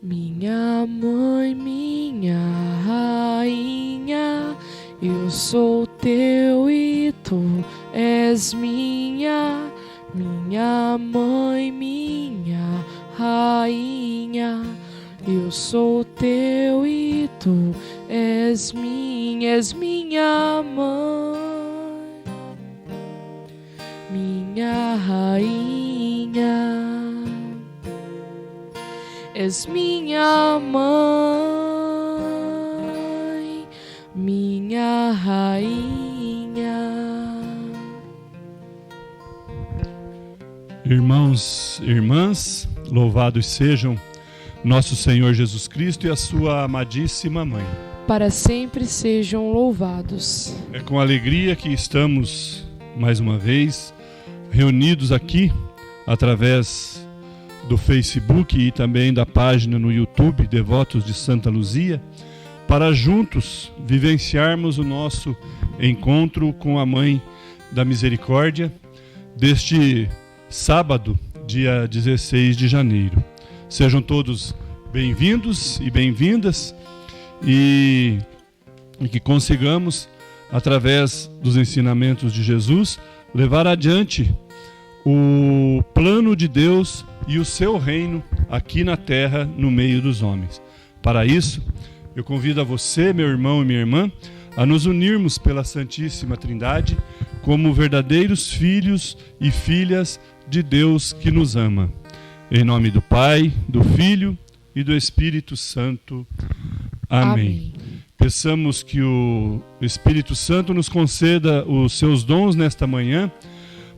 Minha mãe, minha rainha, eu sou teu e tu és minha. Minha mãe, minha rainha, eu sou teu e tu és minha mãe, minha rainha. És minha mãe, minha rainha. Irmãos e irmãs, louvados sejam nosso Senhor Jesus Cristo e a sua amadíssima Mãe. Para sempre sejam louvados. É com alegria que estamos, mais uma vez, reunidos aqui, através do Facebook e também da página no YouTube, Devotos de Santa Luzia, para juntos vivenciarmos o nosso encontro com a Mãe da Misericórdia deste sábado, dia 16 de janeiro. Sejam todos bem-vindos e bem-vindas e que consigamos, através dos ensinamentos de Jesus, levar adiante o plano de Deus e o seu reino aqui na terra, no meio dos homens. Para isso, eu convido a você, meu irmão e minha irmã, a nos unirmos pela Santíssima Trindade como verdadeiros filhos e filhas de Deus que nos ama. Em nome do Pai, do Filho e do Espírito Santo. Amém. Peçamos que o Espírito Santo nos conceda os seus dons nesta manhã,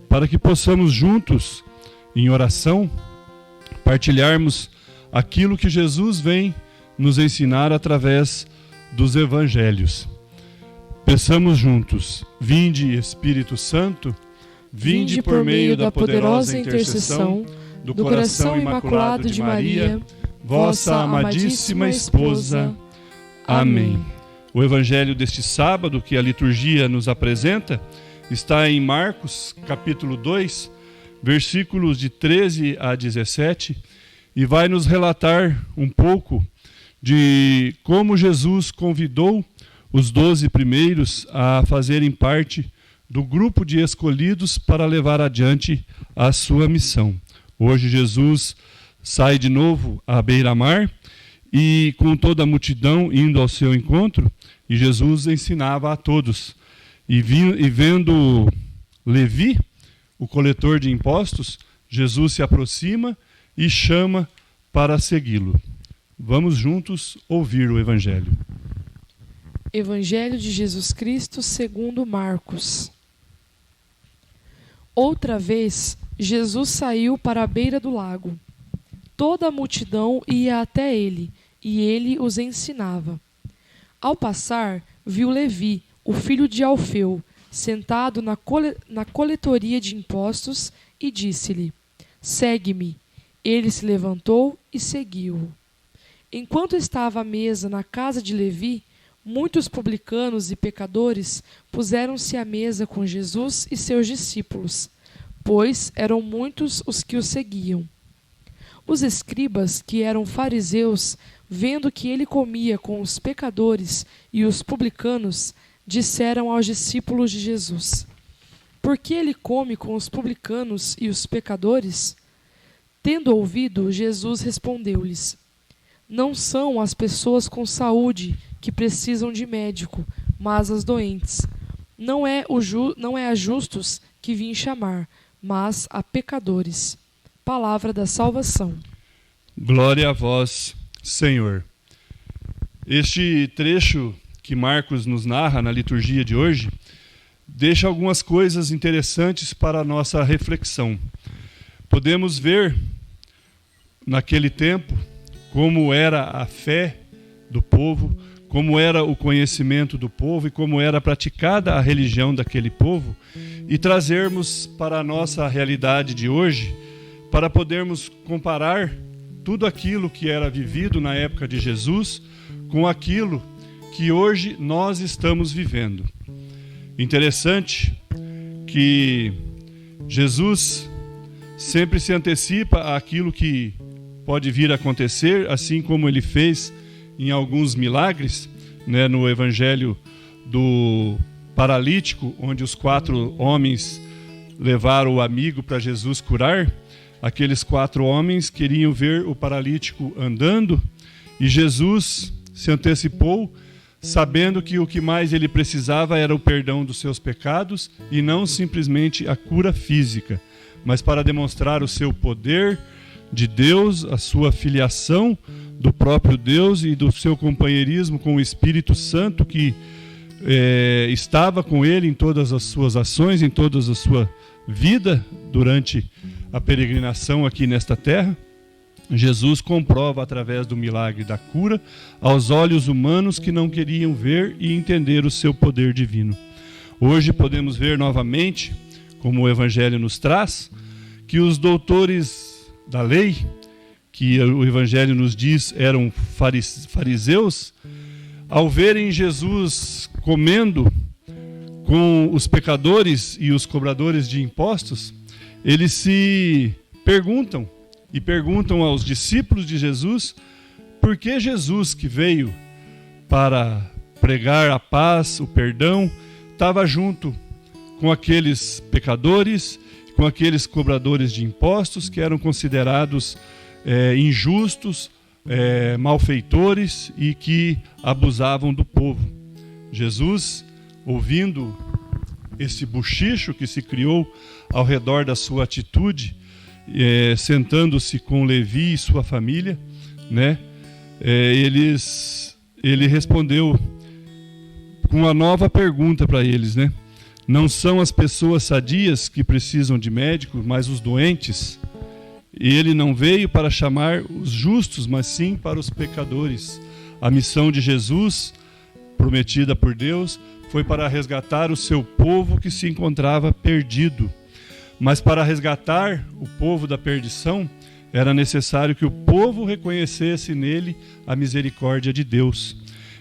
para que possamos juntos, em oração, partilharmos aquilo que Jesus vem nos ensinar através dos evangelhos. Peçamos juntos: vinde, Espírito Santo, vinde por meio da poderosa intercessão do coração imaculado de Maria, vossa amadíssima esposa. Amém. O evangelho deste sábado que a liturgia nos apresenta está em Marcos, capítulo 2, versículos de 13 a 17, e vai nos relatar um pouco de como Jesus convidou os 12 primeiros a fazerem parte do grupo de escolhidos para levar adiante a sua missão. Hoje Jesus sai de novo à beira-mar e com toda a multidão indo ao seu encontro, e Jesus ensinava a todos. E vendo Levi, o coletor de impostos, Jesus se aproxima e chama para segui-lo. Vamos juntos ouvir o Evangelho. Evangelho de Jesus Cristo segundo Marcos. Outra vez, Jesus saiu para a beira do lago. Toda a multidão ia até ele, e ele os ensinava. Ao passar, viu Levi, o filho de Alfeu, sentado na coletoria de impostos, e disse-lhe: segue-me. Ele se levantou e seguiu-o. Enquanto estava à mesa na casa de Levi, muitos publicanos e pecadores puseram-se à mesa com Jesus e seus discípulos, pois eram muitos os que o seguiam. Os escribas, que eram fariseus, vendo que ele comia com os pecadores e os publicanos, disseram aos discípulos de Jesus: por que ele come com os publicanos e os pecadores? Tendo ouvido, Jesus respondeu-lhes: não são as pessoas com saúde que precisam de médico, mas as doentes. Não é a justos que vim chamar, mas a pecadores. Palavra da salvação. Glória a vós, Senhor. Este trecho que Marcos nos narra na liturgia de hoje deixa algumas coisas interessantes para a nossa reflexão. Podemos ver, naquele tempo, como era a fé do povo, como era o conhecimento do povo e como era praticada a religião daquele povo, e trazermos para a nossa realidade de hoje, para podermos comparar tudo aquilo que era vivido na época de Jesus com aquilo que hoje nós estamos vivendo. Interessante que Jesus sempre se antecipa àquilo que pode vir a acontecer, assim como ele fez em alguns milagres, né, no evangelho do paralítico, onde os 4 homens levaram o amigo para Jesus curar. Aqueles 4 homens queriam ver o paralítico andando, e Jesus se antecipou, sabendo que o que mais ele precisava era o perdão dos seus pecados e não simplesmente a cura física, mas para demonstrar o seu poder de Deus, a sua filiação do próprio Deus e do seu companheirismo com o Espírito Santo, que estava com ele em todas as suas ações, em toda a sua vida durante a peregrinação aqui nesta terra. Jesus comprova através do milagre da cura aos olhos humanos que não queriam ver e entender o seu poder divino. Hoje podemos ver novamente, como o Evangelho nos traz, que os doutores da lei, que o Evangelho nos diz eram fariseus, ao verem Jesus comendo com os pecadores e os cobradores de impostos, eles se perguntam aos discípulos de Jesus por que Jesus, que veio para pregar a paz, o perdão, estava junto com aqueles pecadores, com aqueles cobradores de impostos que eram considerados injustos, malfeitores e que abusavam do povo. Jesus, ouvindo esse bochicho que se criou ao redor da sua atitude, sentando-se com Levi e sua família, né, ele respondeu com uma nova pergunta para eles, né? Não são as pessoas sadias que precisam de médico, mas os doentes. E ele não veio para chamar os justos, mas sim para os pecadores. A missão de Jesus, prometida por Deus, foi para resgatar o seu povo que se encontrava perdido. Mas para resgatar o povo da perdição, era necessário que o povo reconhecesse nele a misericórdia de Deus.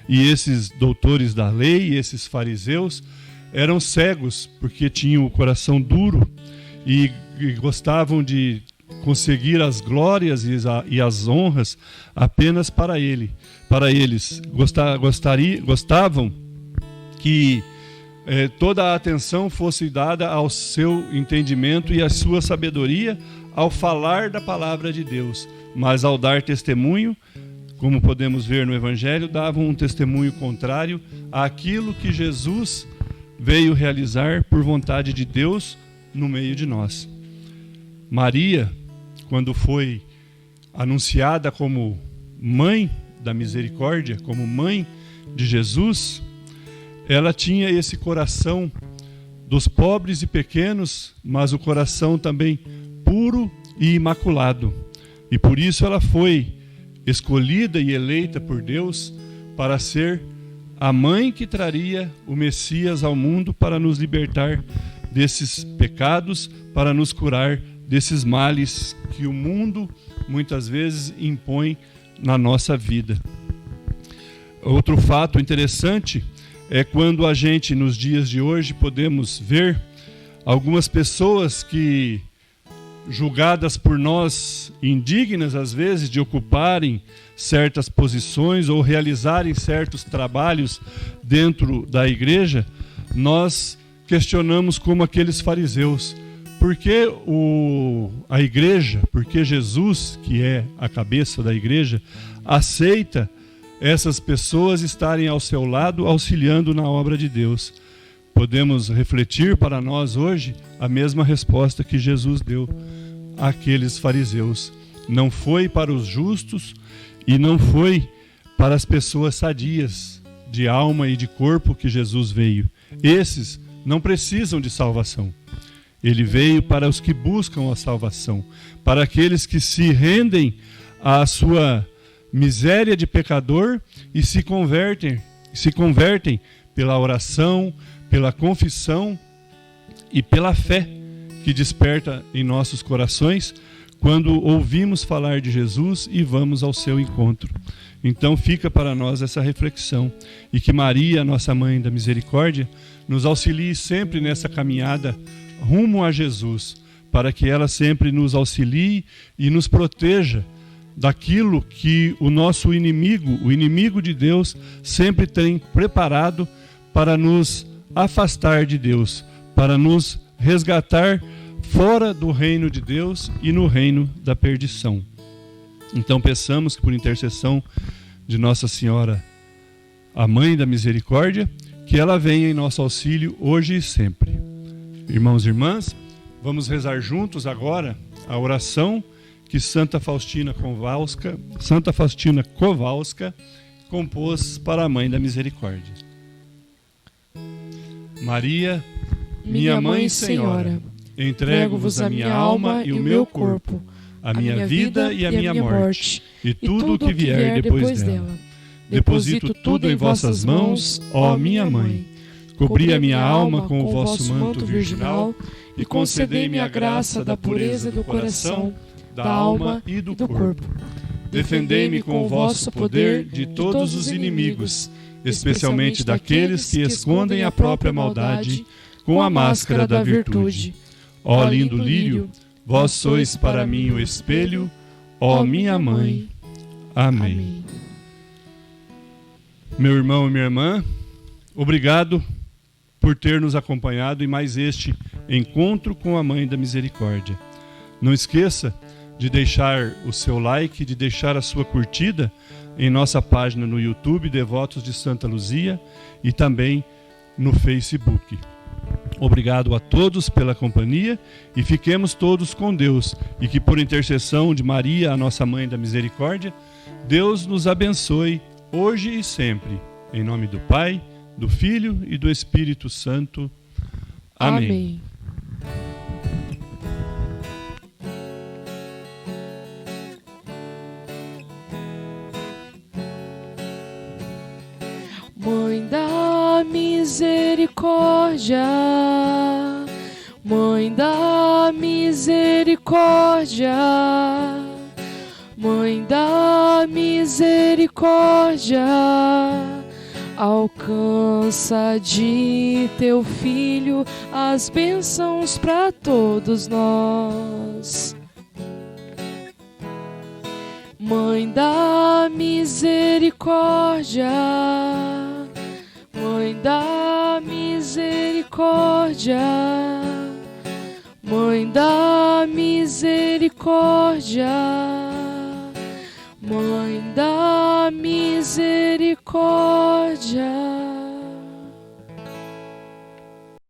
E esses doutores da lei, esses fariseus, eram cegos, porque tinham o coração duro e gostavam de conseguir as glórias e as honras apenas para eles. Gostavam que toda a atenção fosse dada ao seu entendimento e à sua sabedoria ao falar da palavra de Deus, mas ao dar testemunho, como podemos ver no Evangelho, davam um testemunho contrário àquilo que Jesus veio realizar por vontade de Deus no meio de nós. Maria, quando foi anunciada como mãe da misericórdia, como mãe de Jesus, ela tinha esse coração dos pobres e pequenos, mas o coração também puro e imaculado. E por isso ela foi escolhida e eleita por Deus para ser a mãe que traria o Messias ao mundo para nos libertar desses pecados, para nos curar desses males que o mundo muitas vezes impõe na nossa vida. Outro fato interessante é quando a gente, nos dias de hoje, podemos ver algumas pessoas que, julgadas por nós indignas às vezes de ocuparem certas posições ou realizarem certos trabalhos dentro da igreja, nós questionamos como aqueles fariseus. Por que a igreja, por que Jesus, que é a cabeça da igreja, aceita essas pessoas estarem ao seu lado, auxiliando na obra de Deus? Podemos refletir para nós hoje a mesma resposta que Jesus deu àqueles fariseus. Não foi para os justos e não foi para as pessoas sadias de alma e de corpo que Jesus veio. Esses não precisam de salvação. Ele veio para os que buscam a salvação, para aqueles que se rendem à sua miséria de pecador e se convertem pela oração, pela confissão e pela fé que desperta em nossos corações quando ouvimos falar de Jesus e vamos ao seu encontro. Então fica para nós essa reflexão, e que Maria, nossa Mãe da Misericórdia, nos auxilie sempre nessa caminhada rumo a Jesus, para que ela sempre nos auxilie e nos proteja daquilo que o nosso inimigo, o inimigo de Deus, sempre tem preparado para nos afastar de Deus, para nos resgatar fora do reino de Deus e no reino da perdição. Então peçamos que por intercessão de Nossa Senhora, a Mãe da Misericórdia, que ela venha em nosso auxílio hoje e sempre. Irmãos e irmãs, vamos rezar juntos agora a oração que Santa Faustina Kowalska compôs para a Mãe da Misericórdia. Maria, minha Mãe Senhora, entrego-vos a minha alma e o meu corpo, a minha vida e a minha morte, e tudo o que vier depois dela. Deposito tudo em vossas mãos, ó minha Mãe. Cobri a minha alma com o vosso manto virginal e concedei-me a graça da pureza do coração, da alma e do corpo. Defendei-me com o vosso poder de todos os inimigos, especialmente daqueles que escondem a própria maldade com a máscara da virtude. Ó lindo lírio, vós sois para mim o espelho, ó minha Mãe. Amém. Meu irmão e minha irmã, obrigado por ter nos acompanhado em mais este encontro com a Mãe da Misericórdia. Não esqueça de deixar o seu like, de deixar a sua curtida em nossa página no YouTube, Devotos de Santa Luzia, e também no Facebook. Obrigado a todos pela companhia e fiquemos todos com Deus, e que por intercessão de Maria, a nossa Mãe da Misericórdia, Deus nos abençoe hoje e sempre. Em nome do Pai, do Filho e do Espírito Santo. Amém. Mãe da Misericórdia, Mãe da Misericórdia, Mãe da Misericórdia, alcança de teu Filho as bênçãos para todos nós. Mãe da Misericórdia, Mãe da Misericórdia, Mãe da Misericórdia, Mãe da Misericórdia.